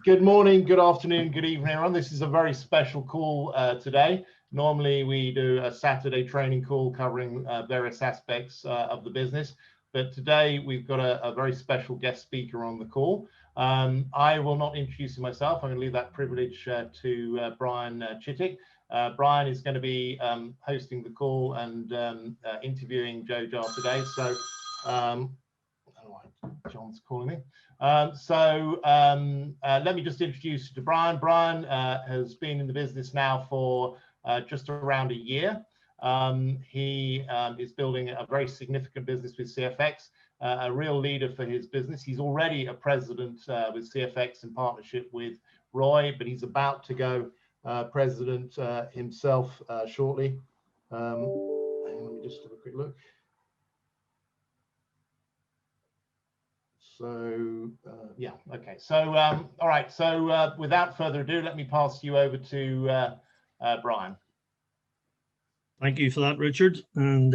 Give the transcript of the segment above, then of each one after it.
Good morning, good afternoon, good evening, everyone. This is a very special call today. Normally we do a Saturday training call covering various aspects of the business, but today we've got a very special guest speaker on the call. I will not introduce myself. I'm going to leave that privilege to Brian Chittick. Brian is going to be hosting the call and interviewing Jojar today. So, John's calling me. Let me just introduce you to Brian. Brian has been in the business now for just around a year. He is building a very significant business with CFX, a real leader for his business. He's already a president with CFX in partnership with Roy, but he's about to go president himself shortly. Let me just have a quick look. So yeah, okay. So all right. So without further ado, let me pass you over to Brian. Thank you for that, Richard. And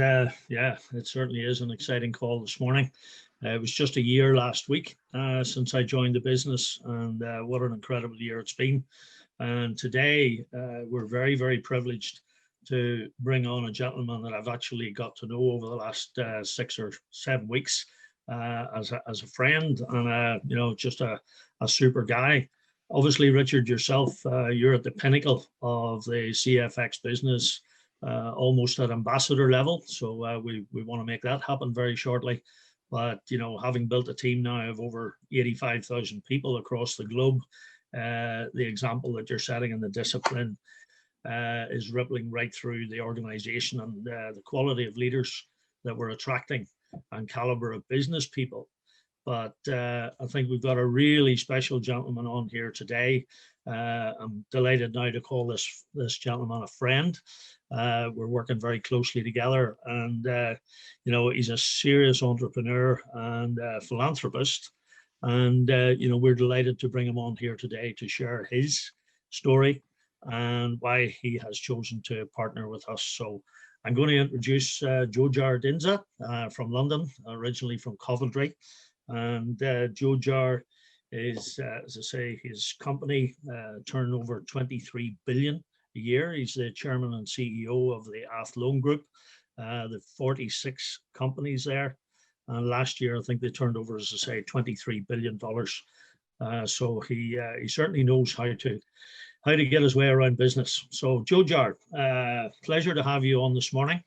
yeah, it certainly is an exciting call this morning. It was just a year last week since I joined the business, and what an incredible year it's been. And today we're very, very privileged to bring on a gentleman that I've actually got to know over the last 6 or 7 weeks. As a friend and you know, just a super guy. Obviously, Richard, yourself, you're at the pinnacle of the CFX business, almost at ambassador level. So we want to make that happen very shortly. But you know, having built a team now of over 85,000 people across the globe, the example that you're setting and the discipline is rippling right through the organization, and the quality of leaders that we're attracting and caliber of business people. But I think we've got a really special gentleman on here today. I'm delighted now to call this gentleman a friend. We're working very closely together, and you know, he's a serious entrepreneur and philanthropist, and you know, we're delighted to bring him on here today to share his story and why he has chosen to partner with us. So I'm going to introduce Jojar from London, originally from Coventry. And Jojar is, as I say, his company turned over 23 billion a year. He's the chairman and CEO of the Athlone Group, the 46 companies there. And last year, I think they turned over, as I say, $23 billion. So he certainly knows how to get his way around business. So Jojar, pleasure to have you on this morning.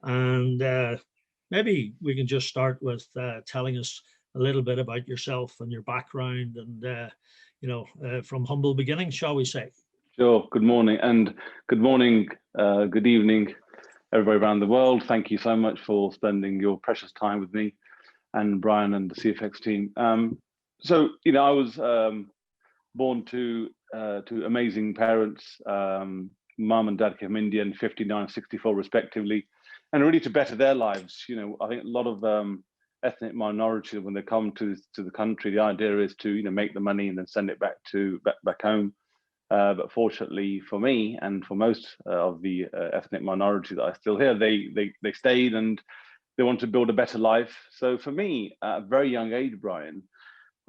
And maybe we can just start with telling us a little bit about yourself and your background and, you know, from humble beginnings, shall we say. Sure. Good morning and good evening, everybody around the world. Thank you so much for spending your precious time with me and Brian and the CFX team. So, you know, I was born to amazing parents. Mum and dad came from India in 59 and 64 respectively, and really to better their lives. You know, I think a lot of ethnic minorities, when they come to the country, the idea is to, you know, make the money and then send it back home. But fortunately for me and for most of the ethnic minorities that are still here, they stayed and they want to build a better life. So for me, at a very young age, Brian,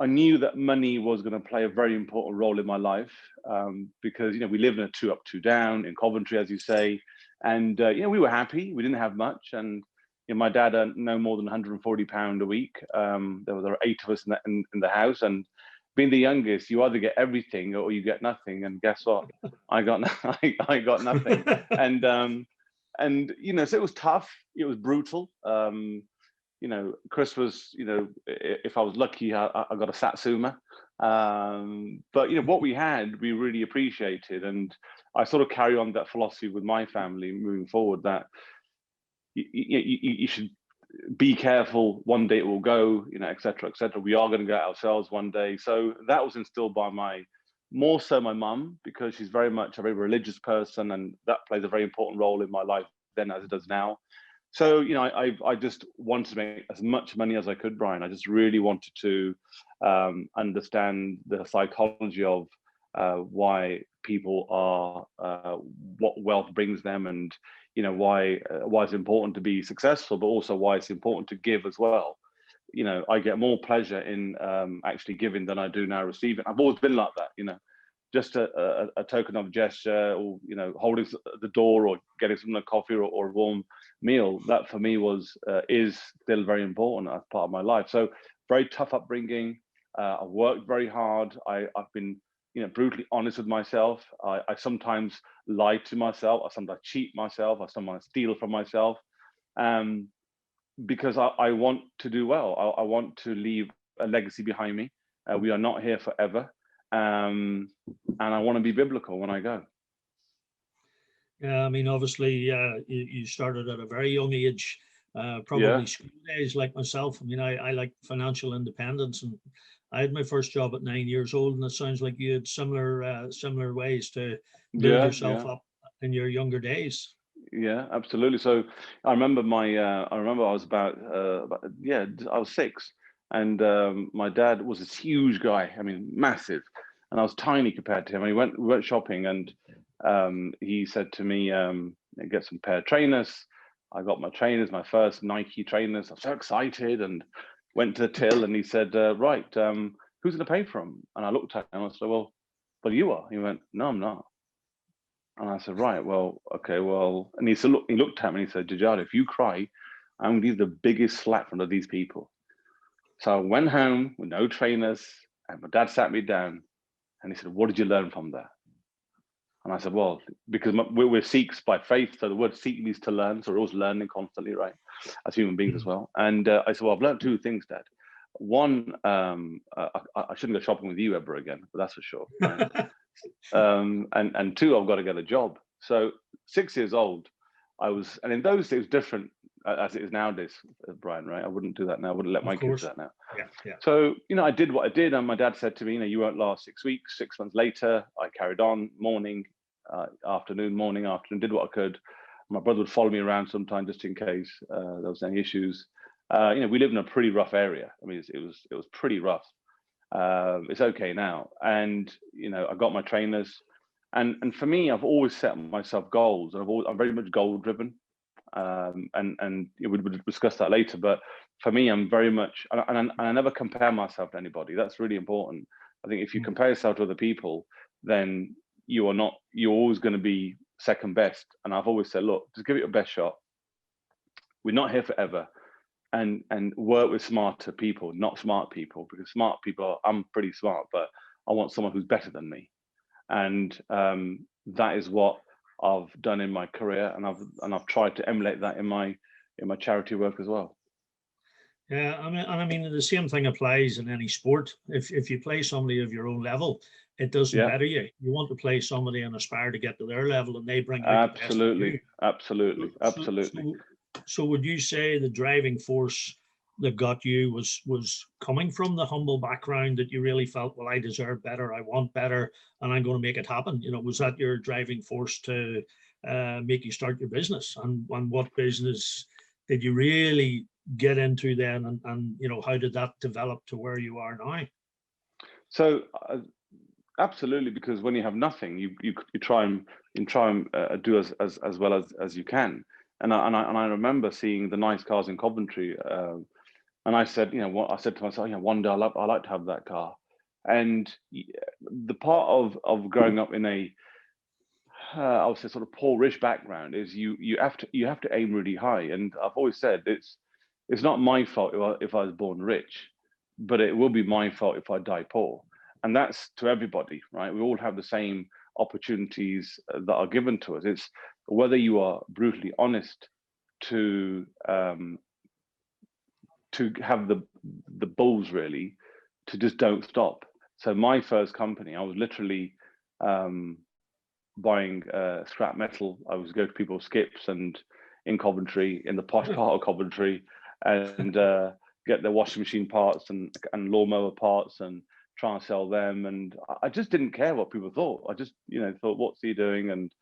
I knew that money was going to play a very important role in my life because, you know, we lived in a 2 up, 2 down in Coventry, as you say. And, you know, we were happy. We didn't have much. And, you know, my dad earned no more than £140 a week. There were 8 of us in the house. And being the youngest, you either get everything or you get nothing. And guess what? I got nothing. And, you know, so it was tough. It was brutal. You know, Christmas, you know, if I was lucky, I got a Satsuma. But, you know, what we had, we really appreciated. And I sort of carry on that philosophy with my family moving forward, that you should be careful. One day it will go, you know, et cetera, et cetera. We are going to go out ourselves one day. So that was instilled by more so my mum, because she's very much a very religious person. And that plays a very important role in my life then as it does now. So, you know, I just wanted to make as much money as I could, Brian. I just really wanted to understand the psychology of why people are, what wealth brings them, and, you know, why it's important to be successful, but also why it's important to give as well. you know, I get more pleasure in actually giving than I do now receiving. I've always been like that, you know, just a token of gesture, or, you know, holding the door or getting someone a coffee or a warm meal. That for me was is still very important as part of my life. So very tough upbringing. I worked very hard. I've been, you know, brutally honest with myself. I sometimes lie to myself. I sometimes cheat myself. I sometimes steal from myself. Because I want to do well. I want to leave a legacy behind me. We are not here forever. And I want to be biblical when I go. Yeah, I mean, obviously, you started at a very young age, probably school days like myself. I mean, I like financial independence, and I had my first job at 9 years old, and it sounds like you had similar ways to build yourself up in your younger days. Yeah, absolutely. So I remember I was about I was 6, and my dad was this huge guy. I mean, massive, and I was tiny compared to him. And we went shopping, and he said to me, "Get some pair of trainers." I got my trainers, my first Nike trainers. I was so excited, and went to the till, and he said, "Right, who's going to pay for them?" And I looked at him and I said, "Well, you are." He went, "No, I'm not." And I said, "Right, well, okay, well," and he said, he looked at me and he said, "Jojar, if you cry, I'm gonna give you the biggest slap from these people." So I went home with no trainers, and my dad sat me down and he said, "What did you learn from that?" And I said, "Well, because we're Sikhs by faith, so the word Sikh means to learn, so we're always learning constantly, right, as human beings as well." And I said, "Well, I've learned 2 things, Dad. One, I shouldn't go shopping with you ever again, but that's for sure. Right? And 2, I've got to get a job." So 6 years old, I was, and in those days it was different as it is nowadays, Brian, right? I wouldn't do that now. I wouldn't let my kids do that now. Yeah. So, you know, I did what I did, and my dad said to me, "You know, you won't last 6 weeks." 6 months later, I carried on, morning, afternoon, morning, afternoon, did what I could. My brother would follow me around sometimes just in case there was any issues. You know, we lived in a pretty rough area. I mean, it was pretty rough. It's okay now, and you know, I got my trainers, and for me, I've always set myself goals, and I'm very much goal driven, and we'll discuss that later. But for me, I'm very much, and I never compare myself to anybody. That's really important. I think if you compare yourself to other people, then you're always going to be second best. And I've always said, look, just give it your best shot. We're not here forever. And work with smarter people, not smart people, because smart people I'm pretty smart, but I want someone who's better than me. And that is what I've done in my career, and I've tried to emulate that in my charity work as well. Yeah, I mean, the same thing applies in any sport. If you play somebody of your own level, it doesn't better you. You want to play somebody and aspire to get to their level, and they bring out the best of you. Absolutely. So would you say the driving force that got you was coming from the humble background, that you really felt, well, I deserve better, I want better, and I'm going to make it happen? You know, was that your driving force to make you start your business? And what business did you really get into then? And you know, how did that develop to where you are now? So absolutely, because when you have nothing, you try and do as well as you can. And I remember seeing the nice cars in Coventry, and I said, you know, I said to myself, you know, one day I like to have that car. And the part of growing up in a I would say sort of poor-ish background is you have to aim really high. And I've always said it's not my fault if I was born rich, but it will be my fault if I die poor. And that's to everybody, right? We all have the same opportunities that are given to us. It's whether you are brutally honest to have the balls really to just don't stop. So my first company, I was literally buying scrap metal. I was going to people's skips and in Coventry, in the posh part of Coventry, and get their washing machine parts and lawnmower parts and try and sell them. And I just didn't care what people thought. I just, you know, thought, what's he doing and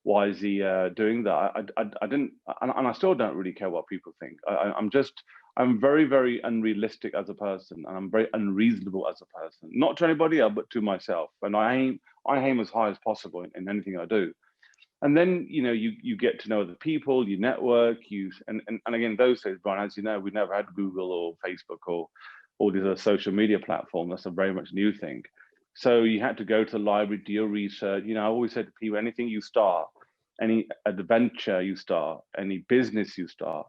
why is he doing that? I didn't, and I still don't really care what people think. I'm very, very unrealistic as a person, and I'm very unreasonable as a person, not to anybody else, but to myself. And I aim as high as possible in anything I do. And then, you know, you get to know other people, you network, and again, those days, Brian, as you know, we never had Google or Facebook or all these other social media platforms. That's a very much new thing. So you had to go to the library, do your research. You know, I always said to people, anything you start, any adventure you start, any business you start,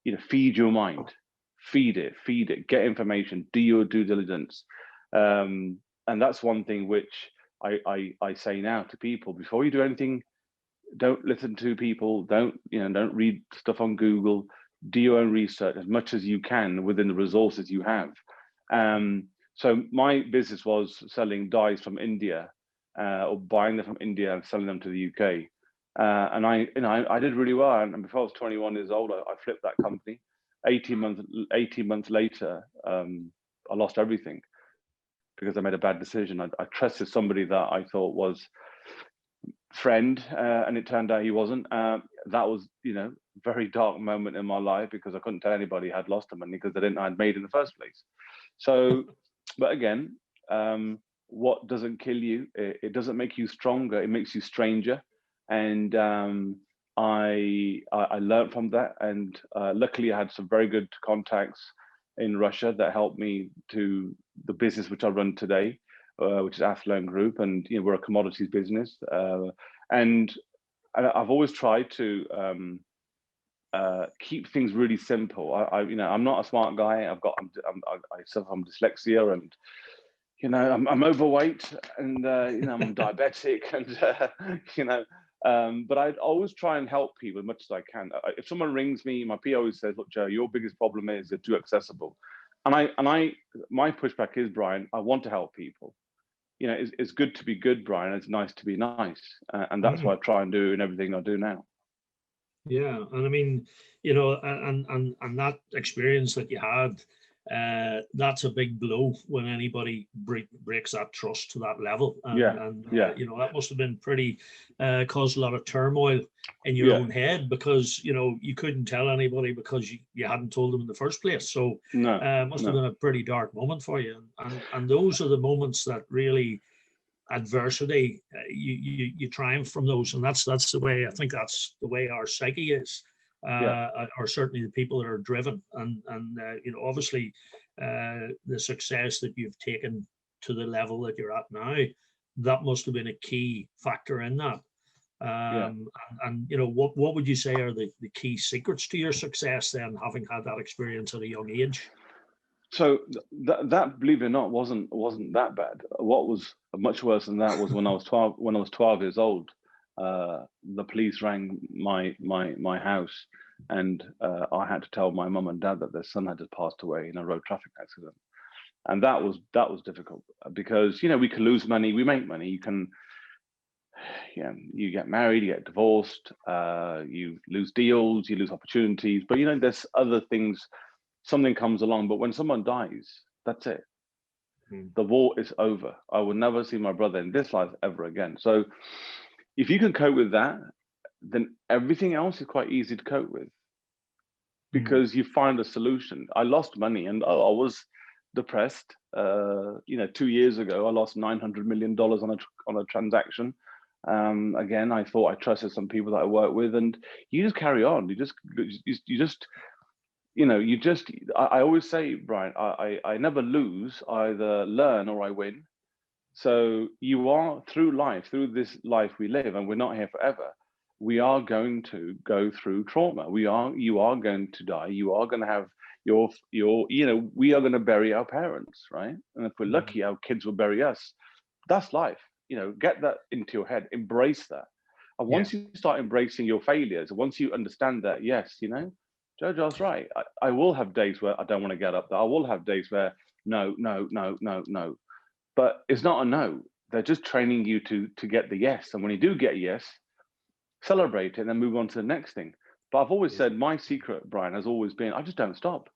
you know, feed your mind, feed it, get information, do your due diligence. And that's one thing which I say now to people: before you do anything, don't listen to people, don't read stuff on Google, do your own research as much as you can within the resources you have. So my business was selling dyes from India, or buying them from India and selling them to the UK. And I did really well. And before I was 21 years old, I flipped that company. 18 months later, I lost everything because I made a bad decision. I trusted somebody that I thought was friend, and it turned out he wasn't. That was, you know, very dark moment in my life, because I couldn't tell anybody I'd lost the money because they didn't know I'd made in the first place. So, but again, what doesn't kill you, it doesn't make you stronger, it makes you stranger. And I learned from that, and luckily I had some very good contacts in Russia that helped me to the business which I run today, which is Athlone Group, and you know, we're a commodities business. And I've always tried to keep things really simple. You know, I'm not a smart guy. I suffer from dyslexia, and you know, I'm overweight, and you know, I'm diabetic, and you know. But I always try and help people as much as I can. If someone rings me, my PO always says, "Look, Joe, your biggest problem is they're too accessible." And my pushback is, Brian, I want to help people. You know, it's good to be good, Brian. It's nice to be nice, and that's what I try and do in everything I do now. Yeah, and I mean, you know, and that experience that you had, that's a big blow when anybody breaks that trust to that level. And you know, that must have been pretty, caused a lot of turmoil in your own head, because you know, you couldn't tell anybody because you hadn't told them in the first place. So must have been a pretty dark moment for you. And those are the moments that really, adversity, you triumph from those, and that's the way, I think that's the way our psyche is, or certainly the people that are driven, and you know, obviously the success that you've taken to the level that you're at now, that must have been a key factor in that. And you know, what would you say are the key secrets to your success then, having had that experience at a young age? So that, believe it or not, wasn't that bad. What was much worse than that was when I was 12. When I was 12 years old, the police rang my house, and I had to tell my mum and dad that their son had just passed away in a road traffic accident. And that was difficult, because you know, we can lose money, we make money. You can, you get married, you get divorced, you lose deals, you lose opportunities. But you know, there's other things. Something comes along, but when someone dies, that's it. The war is over. I will never see my brother in this life ever again. So if you can cope with that, then everything else is quite easy to cope with, because you find a solution. I lost money, and I was depressed. You know, 2 years ago, I lost $900 million on a transaction. Again, I thought I trusted some people that I work with, and you just carry on. You just you know, I always say, Brian, I never lose, I either learn or I win. So you are, through through this life we live, and we're not here forever, we are going to go through trauma. You are going to die. You are going to have your, you know, we are going to bury our parents, right? And if we're lucky, our kids will bury us. That's life. You know, get that into your head, embrace that. And once you start embracing your failures, once you understand that, yes, you know, Jojar's right. I will have days where I don't want to get up. I will have days where no. But it's not a no. They're just training you to get the yes. And when you do get a yes, celebrate it and then move on to the next thing. But I've always said my secret, Brian, has always been, I just don't stop.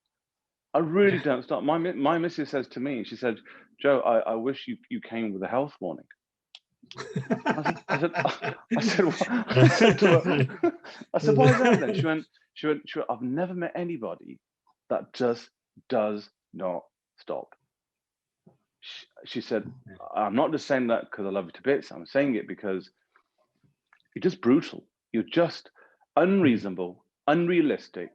I really don't stop. My missus says to me, she said, Joe, I wish you came with a health warning. I said, why is that then? She went, I've never met anybody that just does not stop. She said, I'm not just saying that because I love you to bits. I'm saying it because you're just brutal. You're just unreasonable, unrealistic.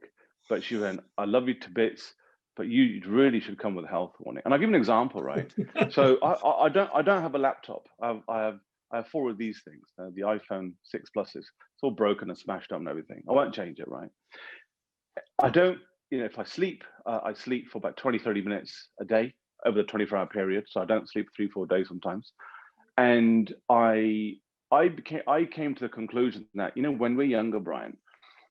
But she went, I love you to bits, but you really should come with a health warning. And I'll give you an example, right? So I don't have a laptop. I have 4 of these things, the iPhone 6 Pluses. It's all broken and smashed up and everything. I won't change it, right? I don't, if I sleep for about 20, 30 minutes a day over the 24-hour period. So I don't sleep 3-4 days sometimes. And I came to the conclusion that, when we're younger, Brian,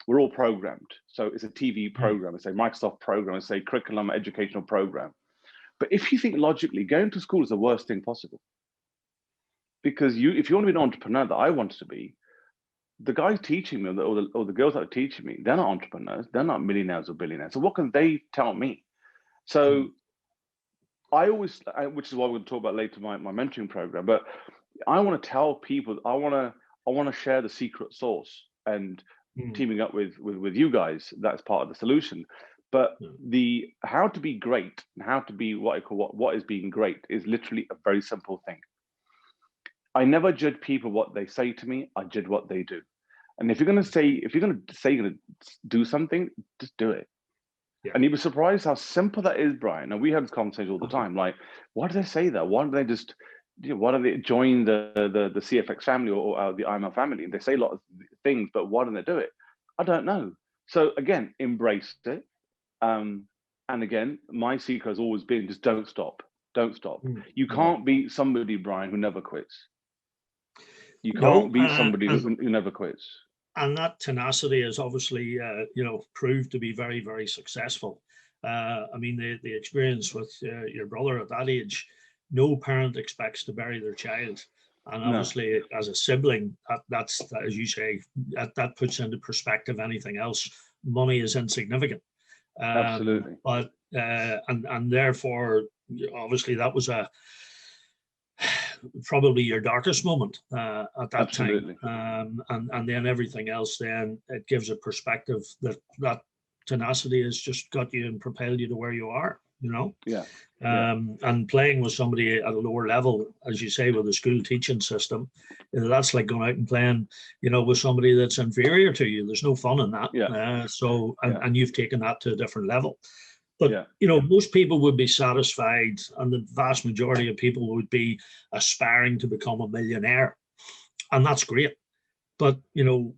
we're all programmed. So it's a TV program, it's a Microsoft program, it's a curriculum educational program. But if you think logically, going to school is the worst thing possible. Because if you want to be an entrepreneur that I wanted to be, the guys teaching me or the girls that are teaching me, they're not entrepreneurs, they're not millionaires or billionaires. So what can they tell me? So which is what we're going to talk about later, my mentoring program, but I want to tell people, I want to share the secret sauce, and teaming up with you guys, that's part of the solution. But the how to be great and how to be what I call what is being great is literally a very simple thing. I never judge people what they say to me, I judge what they do. And if you're going to say you're going to do something, just do it. Yeah. And you'd be surprised how simple that is, Brian. And we have this conversation all the time. Like, why do they say that? Why do they just, why do they join the CFX family or the IML family? And they say a lot of things, but why don't they do it? I don't know. So again, embrace it. And again, my secret has always been just don't stop. Don't stop. You can't be somebody, Brian, who never quits. You can't be somebody who never quits. And that tenacity is obviously, proved to be very, very successful. I mean, the experience with your brother at that age, no parent expects to bury their child. And obviously, as a sibling, that's as you say, that puts into perspective anything else. Money is insignificant. Absolutely. But and therefore, obviously, that was probably your darkest moment at that Absolutely. time, and then everything else, then it gives a perspective that tenacity has just got you and propelled you to where you are, and playing with somebody at a lower level, as you say, with the school teaching system, that's like going out and playing with somebody that's inferior to you. There's no fun in that. And you've taken that to a different level. But most people would be satisfied, and the vast majority of people would be aspiring to become a millionaire, and that's great. But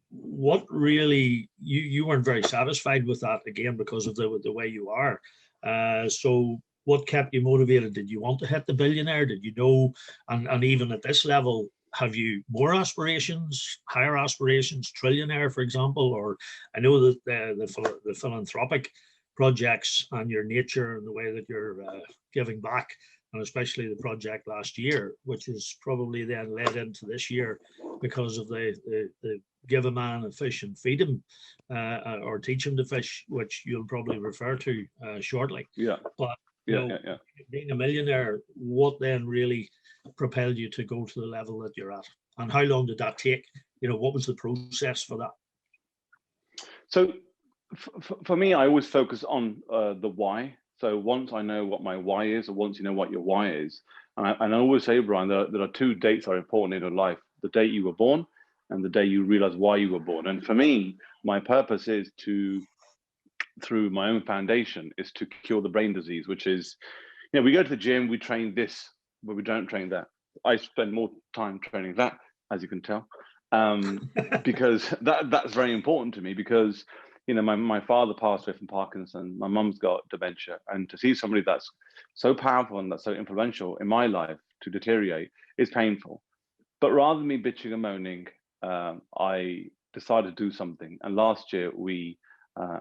what really you weren't very satisfied with that, again, because of the way you are. So what kept you motivated? Did you want to hit the billionaire? Did you know? And even at this level, have you more aspirations, higher aspirations, trillionaire, for example? Or I know that the philanthropic projects and your nature and the way that you're giving back, and especially the project last year, which is probably then led into this year because of the give a man a fish and feed him, or teach him to fish, which you'll probably refer to shortly. But being a millionaire, what then really propelled you to go to the level that you're at, and how long did that take? What was the process for that? So for me, I always focus on the why. So once I know what my why is, or once you know what your why is, and I always say, Brian, there are 2 dates that are important in your life: the date you were born and the day you realize why you were born. And for me, my purpose is through my own foundation, is to cure the brain disease, which is, we go to the gym, we train this, but we don't train that. I spend more time training that, as you can tell, because that's very important to me, because my father passed away from Parkinson, my mum's got dementia, and to see somebody that's so powerful and that's so influential in my life to deteriorate is painful. But rather than me bitching and moaning, I decided to do something. And last year, we,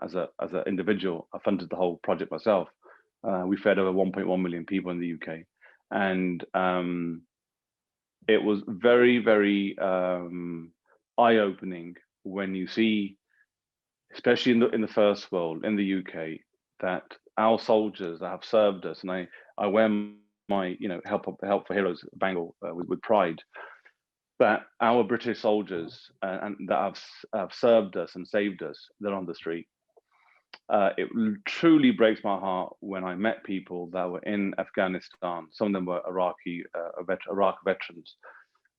as an individual, I funded the whole project myself. We fed over 1.1 million people in the UK, and it was very, very eye-opening when you see, especially in the first world, in the UK, that our soldiers that have served us, and I wear my help for heroes bangle with pride, that our British soldiers and that have served us and saved us, they're on the street. It truly breaks my heart when I met people that were in Afghanistan. Some of them were Iraq veterans,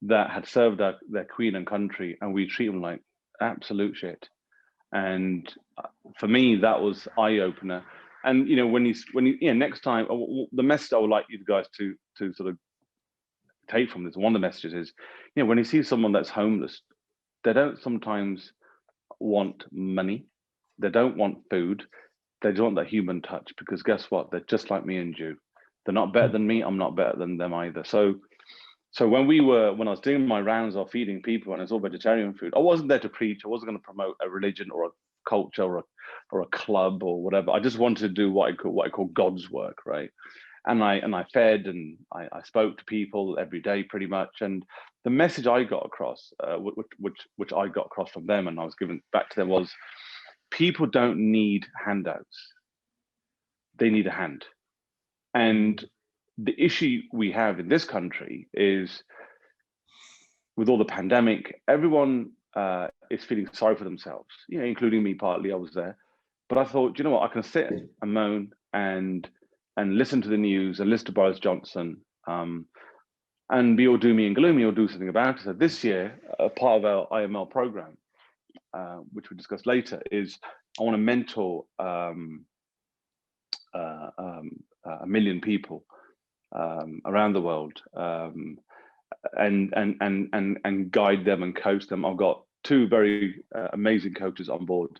that had served their queen and country, and we treat them like absolute shit. And for me, that was eye opener. And when you next time, the message I would like you guys to sort of take from this, one of the messages is, when you see someone that's homeless, they don't sometimes want money, they don't want food, they just want that human touch, because guess what? They're just like me and you. They're not better than me, I'm not better than them either. So when I was doing my rounds of feeding people, and it's all vegetarian food, I wasn't there to preach. I wasn't going to promote a religion or a culture or a club or whatever. I just wanted to do what I call God's work, right? And I fed and I spoke to people every day pretty much. And the message I got across, which I got across from them, and I was given back to them, was people don't need handouts. They need a hand. And the issue we have in this country is, with all the pandemic, everyone is feeling sorry for themselves, including me partly. I was there. But I thought, you know what, I can sit and moan and listen to the news and listen to Boris Johnson and be all doomy and gloomy, or do something about it. So this year, a part of our IML program, which we discuss later, is I want to mentor a million people around the world, and guide them and coach them. I've got two very amazing coaches on board,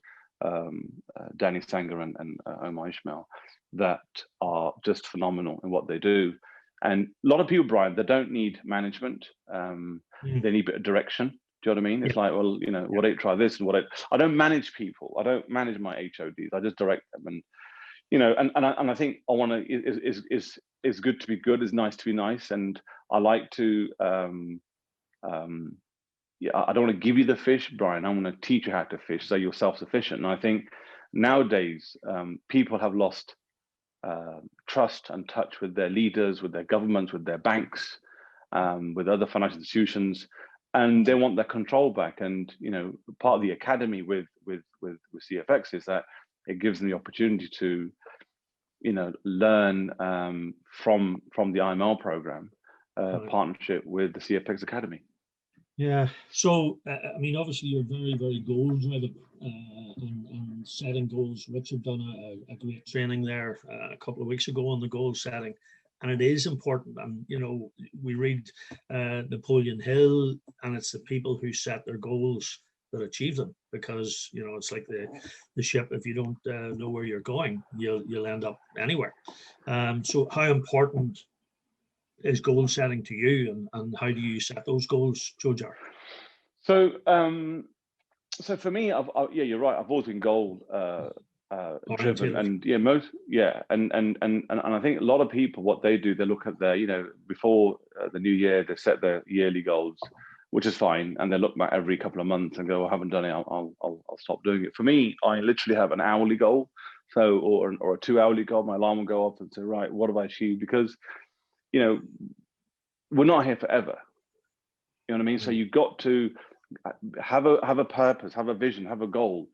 Danny Sanger and Omar Ishmael, that are just phenomenal in what they do. And a lot of people, Brian, they don't need management. They need a bit of direction. Do you know what I mean? It's like, well, what I try this and what I don't manage people. I don't manage my HODs. I just direct them. And and I think I want to is good to be good, is nice to be nice, and I like to I don't want to give you the fish, Brian. I want to teach you how to fish, so you're self-sufficient. And I think nowadays people have lost trust and touch with their leaders, with their governments, with their banks, with other financial institutions, and they want their control back. And part of the academy with CFX is that it gives them the opportunity to learn from the IML program, partnership with the CFX Academy. Yeah. So I mean, obviously you're very, very goal driven and setting goals. Richard done a great training there a couple of weeks ago on the goal setting, and it is important. And we read Napoleon Hill, and it's the people who set their goals that achieve them, because it's like the ship. If you don't know where you're going, you'll end up anywhere. So how important is goal setting to you, and how do you set those goals, Jojar? So so for me, yeah, you're right, I've always been goal driven, and and I think a lot of people, what they do, they look at their before the new year, they set their yearly goals, which is fine, and they look back every couple of months and go, I haven't done it, I'll stop doing it. For me, I literally have an hourly goal, so or a 2-hourly goal. My alarm will go off and say, right, what have I achieved? Because we're not here forever. You know what I mean? So you've got to have a purpose, have a vision, have a goal.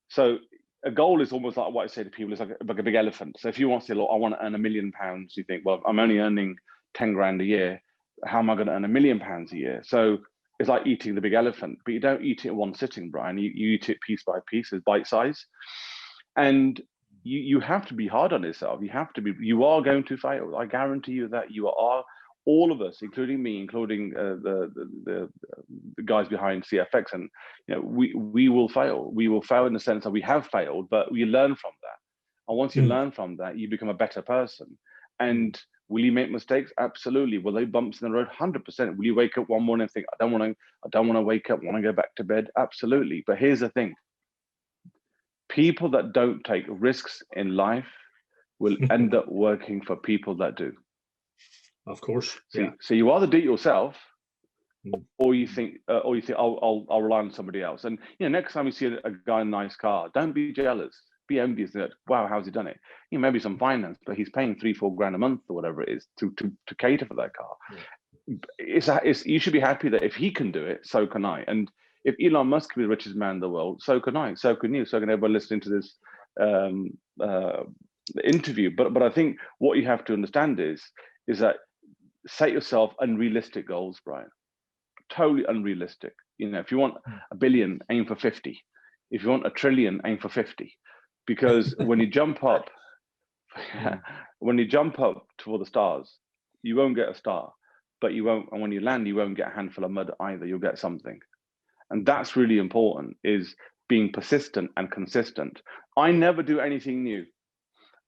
So a goal is almost like what I say to people, it's like a big elephant. So if you want to say, look, I want to earn £1 million, you think, well, I'm only earning 10 grand a year. How am I going to earn £1 million a year? So it's like eating the big elephant, but you don't eat it in one sitting, Brian. You eat it piece by piece, as bite size. And you have to be hard on yourself. You are going to fail. I guarantee you that you are. All of us, including me, including the guys behind CFX, and we will fail. We will fail in the sense that we have failed, but we learn from that. And once you learn from that, you become a better person. And will you make mistakes? Absolutely. Will there be bumps in the road? 100%. Will you wake up one morning and think, I don't want to wake up, I want to go back to bed? Absolutely. But here's the thing: people that don't take risks in life will end up working for people that do. Of course. So you either do it yourself, or you think I'll rely on somebody else. And next time you see a guy in a nice car, don't be jealous, be envious that, wow, how's he done it? Maybe some finance, but he's paying 3-4 grand a month or whatever it is to cater for that car. You should be happy that if he can do it, so can I. And if Elon Musk can be the richest man in the world, so can I, so can you, so can everyone listening to this interview. But I think what you have to understand is that set yourself unrealistic goals, Brian. totally unrealistic. You know, if you want a billion, aim for 50. If you want a trillion, aim for 50. Because when you jump up, when you jump up toward the stars, you won't get a star, but you won't, and when you land, you won't get a handful of mud either. You'll get something. And that's really important, is being persistent and consistent. I never do anything new.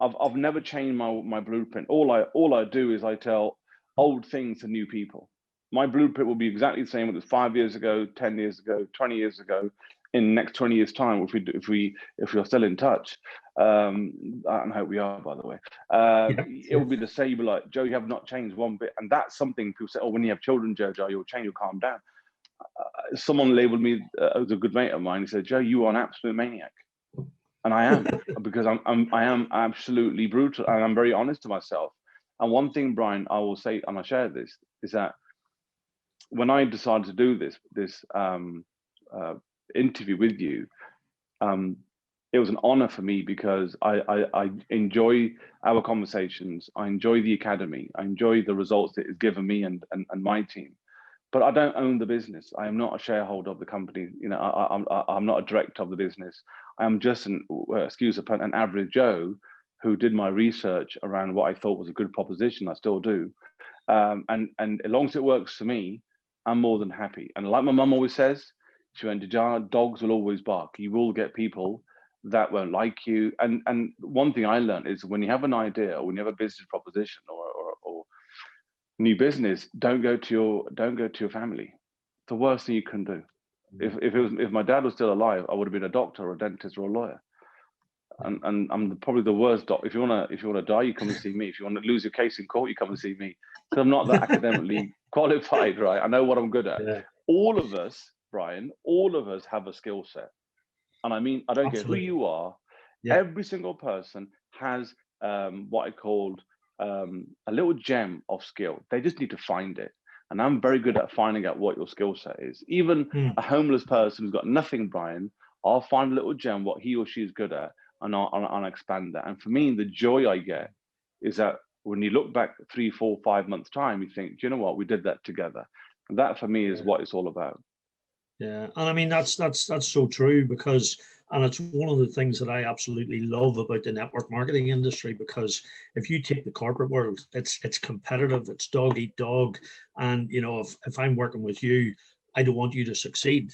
I've never changed my blueprint. All I do is I tell old things to new people. My blueprint will be exactly the same as 5 years ago, 10 years ago, 20 years ago. In the next 20 years' time, if we're still in touch, and I hope we are, by the way, it will be the same. Like, Joe, you have not changed one bit, and that's something people say. Oh, when you have children, Jojar, you'll change, you'll calm down. Someone labelled me as a good mate of mine. He said, Joe, you are an absolute maniac. And I am, because I am absolutely brutal, and I'm very honest to myself. And one thing, Brian, I will say, and I share this, is that when I decided to do this interview with you, it was an honor for me, because I enjoy our conversations. I enjoy the academy. I enjoy the results that it's given me and my team. But I don't own the business. I am not a shareholder of the company. You know, I'm not a director of the business. I am just an average Joe who did my research around what I thought was a good proposition. I still do. And as long as it works for me, I'm more than happy. And like my mum always says, she went, Jojar, dogs will always bark. You will get people that won't like you. And one thing I learned is, when you have an idea, or when you have a business proposition or new business, don't go to your family. It's the worst thing you can do. If my dad was still alive, I would have been a doctor or a dentist or a lawyer. And I'm probably the worst doctor. If you wanna die, you come and see me. If you want to lose your case in court, you come and see me. Because I'm not that academically qualified, right? I know what I'm good at. Yeah. All of us, Brian, all of us have a skill set. And I mean, I don't Absolutely. care who you are. Yeah. Every single person has what I called a little gem of skill. They just need to find it. And I'm very good at finding out what your skill set is. Even a homeless person who's got nothing, Brian, I'll find a little gem, what he or she is good at, and I'll expand that. And for me, the joy I get is that when you look back 3, 4, 5 months time, you think, do you know what, we did that together. And that for me is what it's all about. Yeah, and I mean that's so true, because, and it's one of the things that I absolutely love about the network marketing industry, because if you take the corporate world, it's competitive, it's dog eat dog, and you know, if I'm working with you, I don't want you to succeed.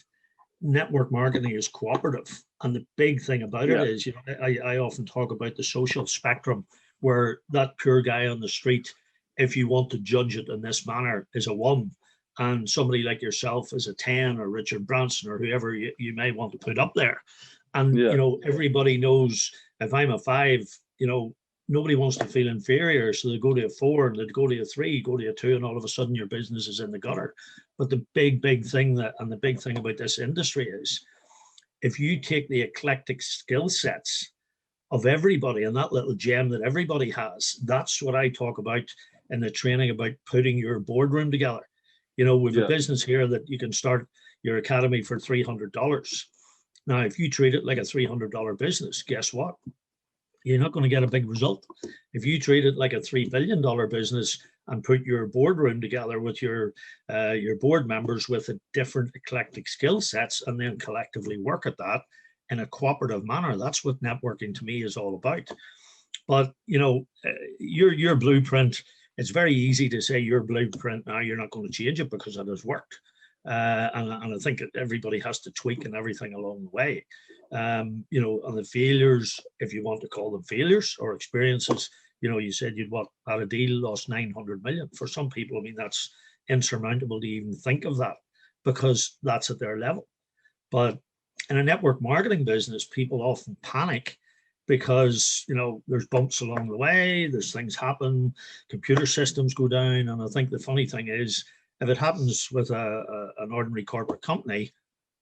Network marketing is cooperative, and the big thing about it is, you know, I often talk about the social spectrum, where that poor guy on the street, if you want to judge it in this manner, is a 1. And somebody like yourself is a 10, or Richard Branson, or whoever you may want to put up there. And, you know, everybody knows if I'm a 5, you know, nobody wants to feel inferior. So they go to a 4, and they go to a 3, go to a 2, and all of a sudden your business is in the gutter. But the big thing the big thing about this industry is, if you take the eclectic skill sets of everybody and that little gem that everybody has, that's what I talk about in the training, about putting your boardroom together. You know, we have a business here that you can start your academy for $300. Now, if you treat it like a $300 business, guess what? You're not going to get a big result. If you treat it like a $3 billion business and put your boardroom together with your board members with a different eclectic skill sets, and then collectively work at that in a cooperative manner, that's what networking to me is all about. But, you know, your blueprint, it's very easy to say your blueprint now, you're not going to change it because it has worked. And I think that everybody has to tweak and everything along the way. You know, and the failures, if you want to call them failures or experiences, you know, you said you'd had a deal, lost 900 million. For some people, I mean, that's insurmountable to even think of that, because that's at their level. But in a network marketing business, people often panic because, you know, there's bumps along the way, there's things happen, computer systems go down. And I think the funny thing is, if it happens with an ordinary corporate company,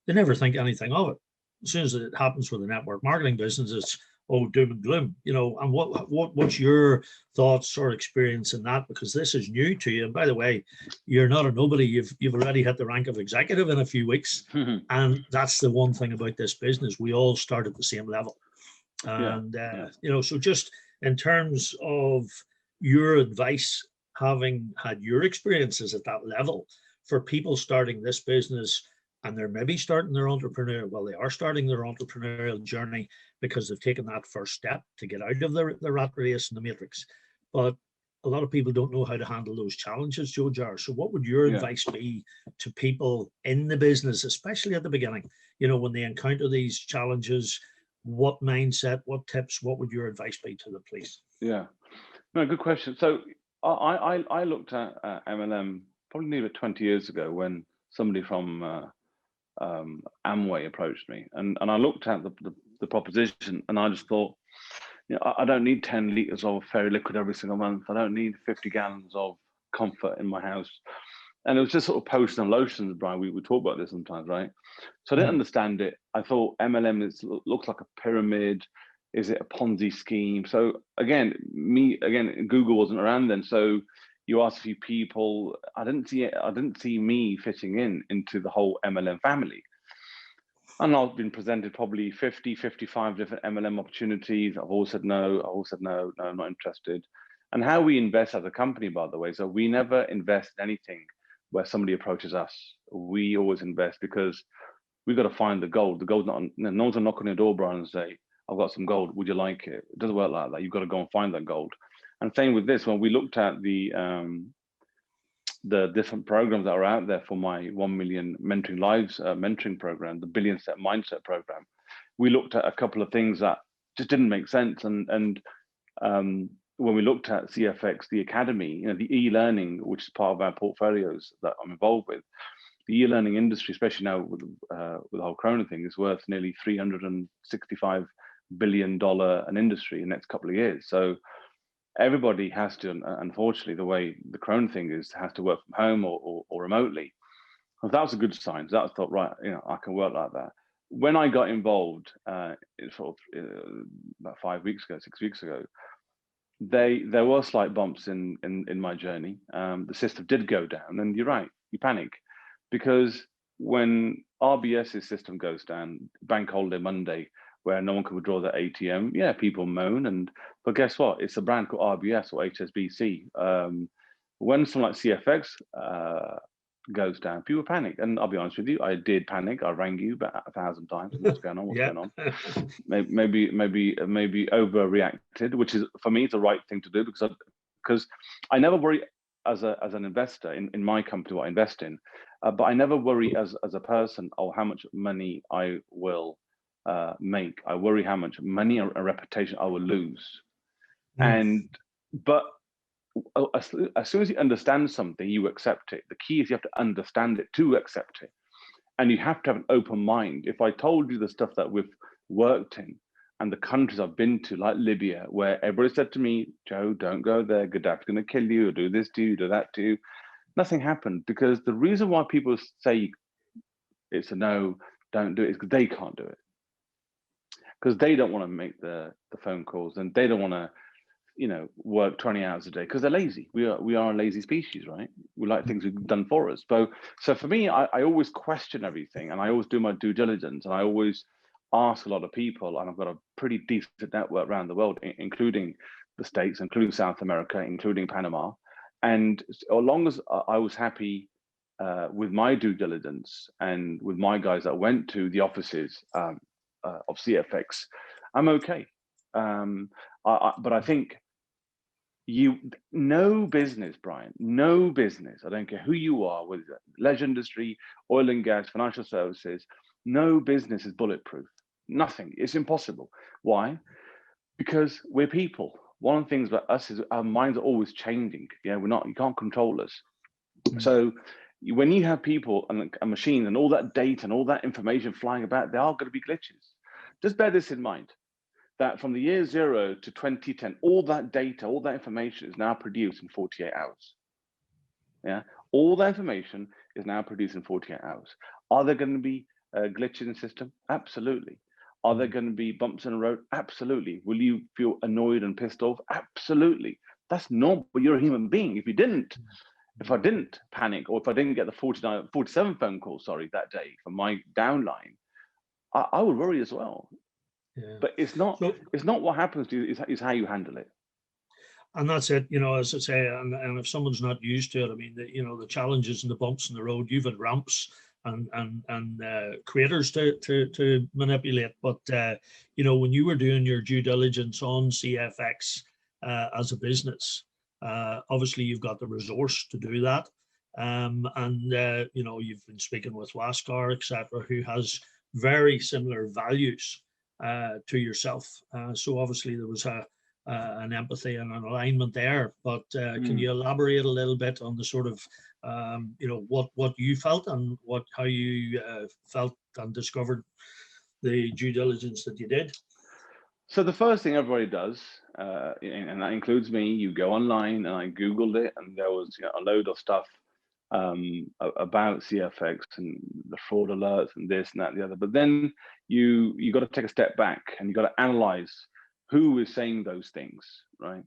they never think anything of it. As soon as it happens with a network marketing business, it's, oh, doom and gloom, you know. And what's your thoughts or experience in that? Because this is new to you. And by the way, you're not a nobody. You've already hit the rank of executive in a few weeks. And that's the one thing about this business. We all start at the same level. And, you know, so just in terms of your advice, having had your experiences at that level, for people starting this business, and they're maybe starting their they are starting their entrepreneurial journey because they've taken that first step to get out of the rat race and the matrix. But a lot of people don't know how to handle those challenges, Jojar. So what would your advice be to people in the business, especially at the beginning, when they encounter these challenges? What mindset, what tips, what would your advice be to the police? Yeah, no, good question. So I looked at MLM probably nearly 20 years ago when somebody from Amway approached me, and I looked at the proposition, and I just thought, I don't need 10 liters of fairy liquid every single month. I don't need 50 gallons of comfort in my house. And it was just sort of potions and lotions, Brian. We talk about this sometimes, right? So I didn't understand it. I thought MLM looks like a pyramid. Is it a Ponzi scheme? So again, Google wasn't around then. So you ask a few people. I didn't see me fitting into the whole MLM family. And I've been presented probably 50, 55 different MLM opportunities. I've always said no. No, I'm not interested. And how we invest as a company, by the way, so we never invest in anything where somebody approaches us. We always invest because we've got to find the gold. The gold's not, no one's gonna knock on your door, Brian, and say, I've got some gold, would you like it? It doesn't work like that. You've got to go and find that gold. And same with this, when we looked at the different programs that are out there for my 1 million mentoring lives mentoring program, the billion step mindset program, we looked at a couple of things that just didn't make sense. And when we looked at CFX, the academy, the e-learning, which is part of our portfolios that I'm involved with, the e-learning industry, especially now with the whole Corona thing, is worth nearly $365 billion an industry in the next couple of years. So everybody has to, unfortunately, the way the Corona thing is, has to work from home or remotely. And that was a good sign. So I thought, right, I can work like that. When I got involved, about 5 weeks ago, 6 weeks ago, there were slight bumps in my journey. The system did go down, and you're right, you panic, because when RBS's system goes down, bank holiday Monday, where no one can withdraw their ATM, yeah, people moan, but guess what? It's a brand called RBS or HSBC. When something like CFX goes down, people panic, and I'll be honest with you, I did panic. I rang you about 1,000 times. What's going on? What's going on? Maybe overreacted, which is, for me, it's the right thing to do, because I never worry as an investor in my company what I invest in, but I never worry as a person, how much money I will make. I worry how much money and reputation I will lose. But as soon as you understand something, you accept it. The key is you have to understand it to accept it, and you have to have an open mind. If I told you the stuff that we've worked in and the countries I've been to, like Libya, where everybody said to me, Joe, don't go there, Gaddafi's going to kill you, or do this to you, do that to you, nothing happened. Because the reason why people say it's a no, don't do it, is because they can't do it, because they don't want to make the phone calls, and they don't want to work 20 hours a day because they're lazy. We are a lazy species, right? We like things done for us. So for me, I always question everything, and I always do my due diligence, and I always ask a lot of people, and I've got a pretty decent network around the world, including the States, including South America, including Panama. And as long as I was happy with my due diligence and with my guys that went to the offices of CFX, I'm okay. But I think no business, Brian, no business, I don't care who you are, whether it's leisure industry, oil and gas, financial services, no business is bulletproof. Nothing. It's impossible. Why? Because we're people. One of the things about us is our minds are always changing. You can't control us. So when you have people and machines and all that data and all that information flying about, there are going to be glitches. Just bear this in mind, that from the year 0 to 2010, all that data, all that information is now produced in 48 hours. Yeah, all that information is now produced in 48 hours. Are there going to be glitches in the system? Absolutely. Are there going to be bumps in the road? Absolutely. Will you feel annoyed and pissed off? Absolutely. That's normal. You're a human being. If I didn't panic, or if I didn't get the 47 phone calls, that day from my downline, I would worry as well. Yeah. But it's not what happens to you, is how you handle it. And that's it, you know, as I say, and if someone's not used to it, I mean, the challenges and the bumps in the road, you've had ramps and creators to manipulate. But when you were doing your due diligence on CFX as a business, obviously you've got the resource to do that. And you've been speaking with Waskar, etc., who has very similar values to yourself. So obviously there was an empathy and an alignment there. But can you elaborate a little bit on the sort of what you felt and how you felt and discovered the due diligence that you did? So the first thing everybody does, and that includes me, you go online, and I Googled it, and there was a load of stuff about CFX and the fraud alerts and this and that and the other. But then you got to take a step back and you got to analyze who is saying those things, right?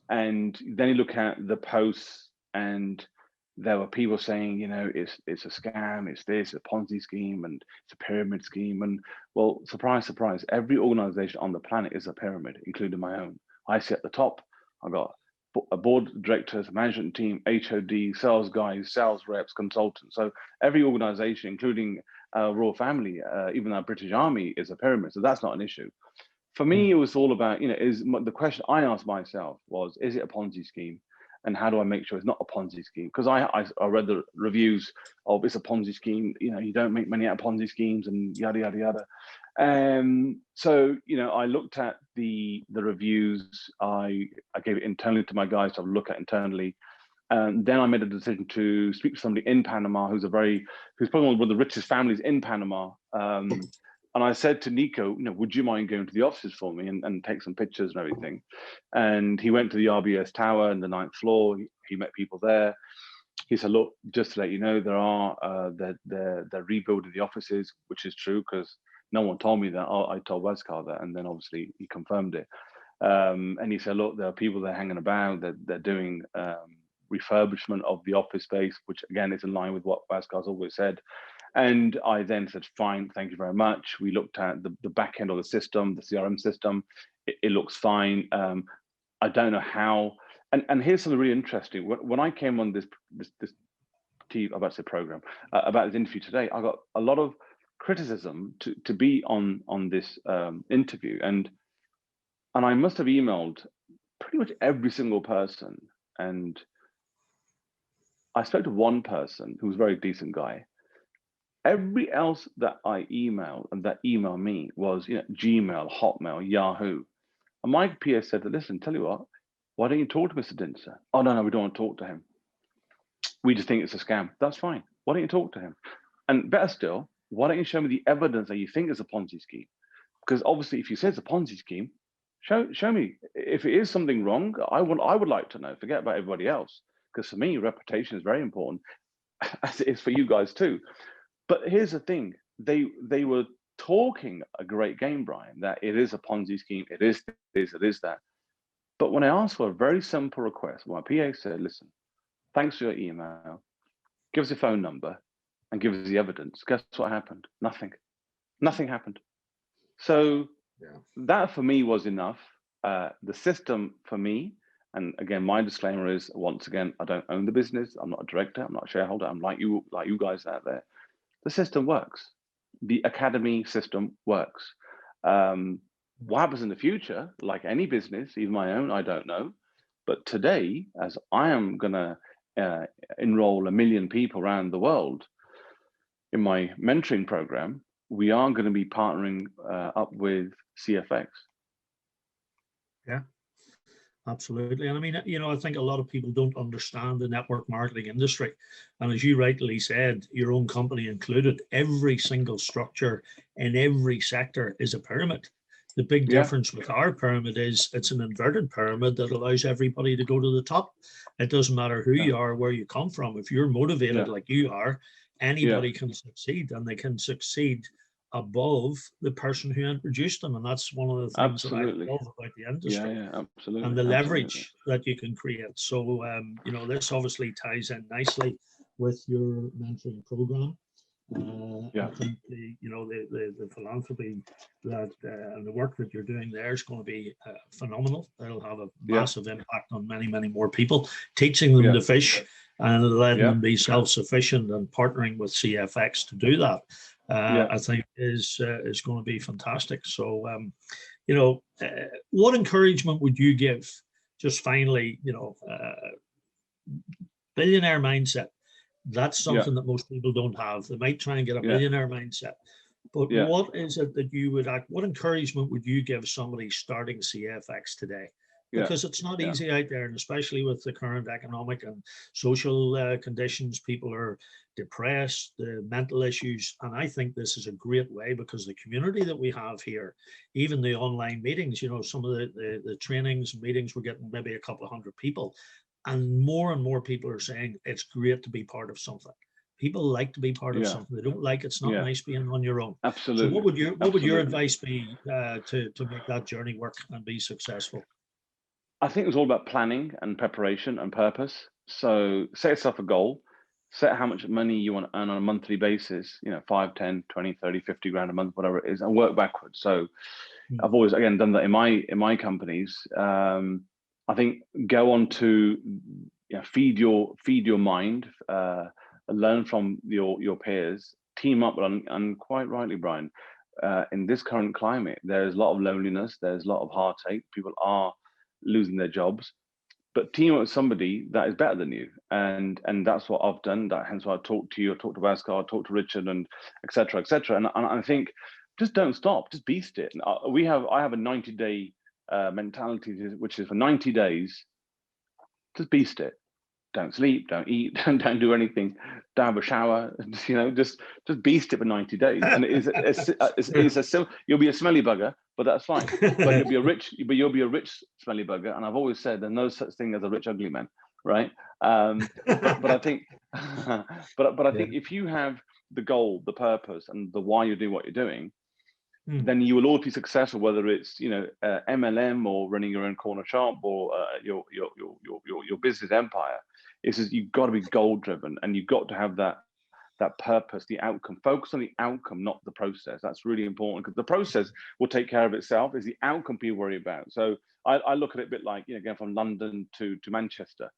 And then you look at the posts, and there were people saying, it's a scam, it's this, a Ponzi scheme, and it's a pyramid scheme. And well, surprise, surprise, every organization on the planet is a pyramid, including my own. I sit at the top. I've got a board of directors, a management team, HOD, sales guys, sales reps, consultants. So every organization, including royal family, even our British Army, is a pyramid. So that's not an issue. For me, it was all about, the question I asked myself was, is it a Ponzi scheme? And how do I make sure it's not a Ponzi scheme? Because I read the reviews of it's a Ponzi scheme, you don't make money out of Ponzi schemes and yada, yada, yada. So, I looked at the reviews. I gave it internally to my guys to look at internally. And then I made a decision to speak to somebody in Panama who's probably one of the richest families in Panama. And I said to Nico, would you mind going to the offices for me and take some pictures and everything? And he went to the RBS Tower in the 9th floor. He met people there. He said, look, just to let you know, they're rebuilding the offices, which is true because no one told me that. I told Waskar that, and then obviously he confirmed it. And he said, look, there are people there hanging about. They're doing refurbishment of the office space, which again is in line with what Waskar's always said. And I then said, fine, thank you very much. We looked at the back end of the system, the CRM system. It looks fine. I don't know how. And here's something really interesting. When I came on this TV, about to say program, about this interview today, I got a lot of criticism to be on this interview. And I must have emailed pretty much every single person. And I spoke to one person who was a very decent guy. Every else that I emailed and that emailed me was Gmail, Hotmail, Yahoo. And my PA said, listen, tell you what, why don't you talk to Mr. Dinser? Oh, no, we don't want to talk to him. We just think it's a scam. That's fine. Why don't you talk to him? And better still, why don't you show me the evidence that you think is a Ponzi scheme? Because obviously, if you say it's a Ponzi scheme, show me. If it is something wrong, I would like to know. Forget about everybody else. Because for me, reputation is very important, as it is for you guys too. But here's the thing, they were talking a great game, Brian, that it is a Ponzi scheme, it is this, it is that. But when I asked for a very simple request, my PA said, listen, thanks for your email, give us your phone number and give us the evidence. Guess what happened? Nothing happened. So that for me was enough. The system for me, and again, my disclaimer is, once again, I don't own the business, I'm not a director, I'm not a shareholder, I'm like you guys out there. The system works. The academy system works. What happens in the future, like any business, even my own, I don't know. But today, as I am going to enroll 1 million people around the world in my mentoring program, we are going to be partnering up with CFX. Yeah. Absolutely. And I mean, I think a lot of people don't understand the network marketing industry. And as you rightly said, your own company included, every single structure in every sector is a pyramid. The big difference with our pyramid is it's an inverted pyramid that allows everybody to go to the top. It doesn't matter who you are, where you come from. If you're motivated like you are, anybody can succeed, and they can succeed above the person who introduced them. And that's one of the things that I love about the industry. Absolutely. And the leverage that you can create. So, this obviously ties in nicely with your mentoring program. I think the philanthropy that and the work that you're doing there is going to be phenomenal. It'll have a massive impact on many, many more people, teaching them to fish and letting them be self-sufficient, and partnering with CFX to do that. I think is going to be fantastic. So, what encouragement would you give? Just finally, billionaire mindset. That's something that most people don't have. They might try and get a billionaire mindset, but what is it that you would what encouragement would you give somebody starting CFX today? Because it's not easy out there, and especially with the current economic and social conditions, people are depressed, the mental issues. And I think this is a great way, because the community that we have here, even the online meetings, some of the trainings and meetings, we're getting maybe a couple of hundred people. And more people are saying it's great to be part of something. People like to be part of something. They don't like it's not nice being on your own. Absolutely. So what would your advice be to make that journey work and be successful? I think it's all about planning and preparation and purpose. So set yourself a goal, set how much money you want to earn on a monthly basis, 5, 10, 20, 30, 50 grand a month, whatever it is, and work backwards. So I've always, again, done that in my companies. I think go on to feed your mind, learn from your peers, team up, and quite rightly, Brian, in this current climate, there's a lot of loneliness, there's a lot of heartache. People are losing their jobs, but team up with somebody that is better than you, and that's what I've done. Hence why I talked to you, I talked to Bhaskar, I talked to Richard, and etc. And I think just don't stop, just beast it. I have a 90-day mentality, which is for 90 days, just beast it. Don't sleep, don't eat, don't do anything, don't have a shower, just beast it for 90 days. And it's a simple, you'll be a smelly bugger, but that's fine. But you'll be a rich smelly bugger. And I've always said there's no such thing as a rich ugly man, right? But I think but I think if you have the goal, the purpose, and the why you're doing what you're doing, then you will always be successful, whether it's MLM or running your own corner shop or your business empire. It's just, you've got to be goal driven, and you've got to have that purpose, the outcome. Focus on the outcome, not the process. That's really important, because the process will take care of itself. It's the outcome people worry about. So I look at it a bit like, going from London to Manchester.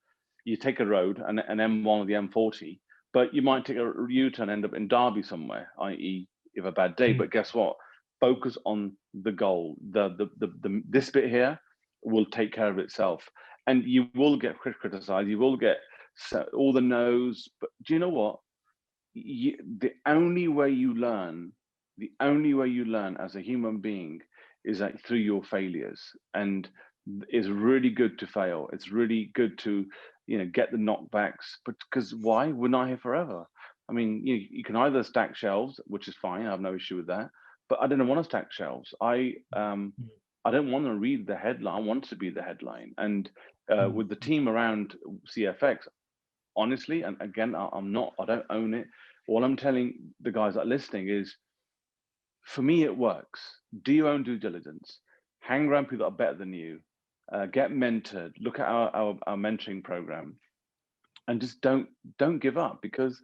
You take a road, an M1 or the M40, but you might take a U-turn, end up in Derby somewhere, i.e. you have a bad day. But guess what? Focus on the goal. This bit here will take care of itself, and you will get criticized. You will get all the no's. But do you know what? The only way you learn as a human being is like through your failures. And it's really good to fail. It's really good to get the knockbacks. But because why? We're not here forever. I mean, you can either stack shelves, which is fine. I have no issue with that. But I didn't want to stack shelves. I don't want to read the headline. I want to be the headline. And with the team around CFX, honestly, and again, I don't own it. All I'm telling the guys that are listening is, for me, it works. Do your own due diligence. Hang around people that are better than you. Get mentored. Look at our mentoring program, and just don't give up, because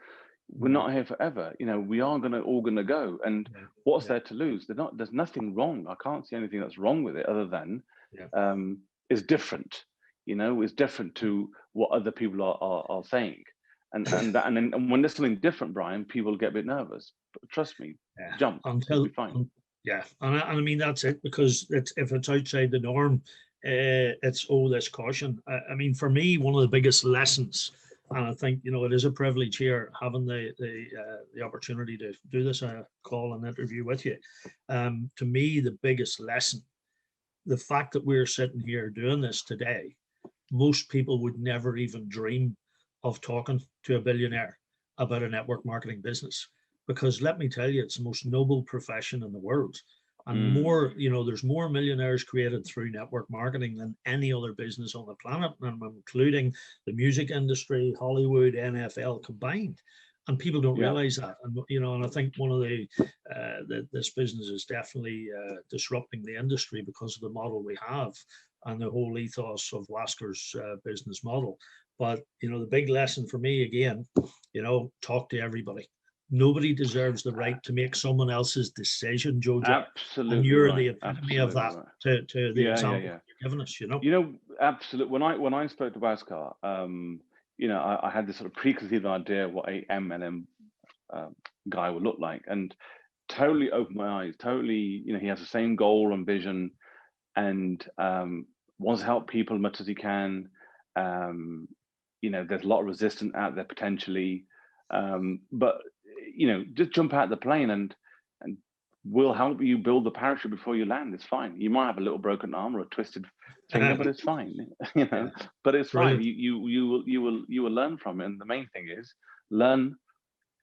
we're not here forever. We are all gonna go. And what's there to lose? There's nothing wrong. I can't see anything that's wrong with it, other than it's different. It's different to what other people are saying. And when there's something different, Brian, people get a bit nervous. But trust me, jump. It'll be fine. And I mean, that's it, because if it's outside the norm, it's this caution. I mean, for me, one of the biggest lessons, and I think it is a privilege here, having the opportunity to do this call and interview with you. To me, the biggest lesson, the fact that we're sitting here doing this today, most people would never even dream of talking to a billionaire about a network marketing business, because let me tell you, it's the most noble profession in the world. And there's more millionaires created through network marketing than any other business on the planet, and I'm including the music industry, Hollywood, NFL combined. And people don't realize that. And I think one of this business is definitely disrupting the industry because of the model we have and the whole ethos of Lasker's business model. But the big lesson for me, again, talk to everybody. nobody deserves the right to make someone else's decision, Jojar. Absolutely. And you're right. the epitome of that, Right. to the example you're giving us, Absolutely. When I spoke to Bhaskar, I had this sort of preconceived idea of what a M&M guy would look like, and totally opened my eyes. Totally, he has the same goal and vision, and wants to help people as much as he can. There's a lot of resistance out there potentially, but just jump out the plane and we'll help you build the parachute before you land. It's fine. You might have a little broken arm or a twisted finger, but it's fine. But it's fine. You will learn from it. And the main thing is learn,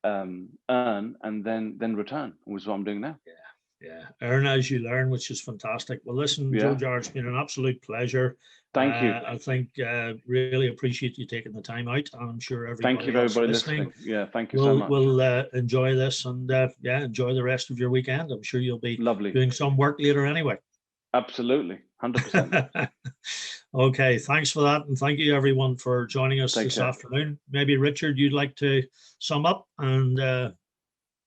earn, and then return, which is what I'm doing now. Yeah, earn as you learn, which is fantastic. Well, listen, Jojar, it's been an absolute pleasure. Thank you. I think really appreciate you taking the time out. I'm sure everybody thank you, everybody listening. Yeah, thank you so much. We'll enjoy this, and enjoy the rest of your weekend. I'm sure you'll be lovely doing some work later anyway. Absolutely, 100%. Okay, thanks for that, and thank you everyone for joining us this afternoon. Maybe Richard, you'd like to sum up and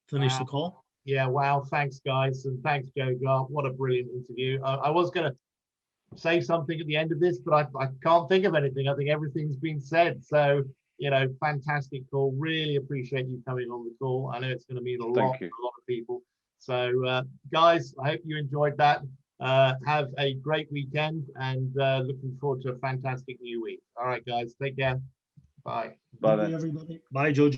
finish the call? Yeah, wow, thanks guys, and thanks Jojar. What a brilliant interview. I was going to say something at the end of this, but I can't think of anything. I think everything's been said. So, fantastic call. Really appreciate you coming on the call. I know it's going to mean a lot to a lot of people. So, guys, I hope you enjoyed that. Have a great weekend, and looking forward to a fantastic new week. All right, guys, take care. Bye. Bye, everybody. Bye, Jojo.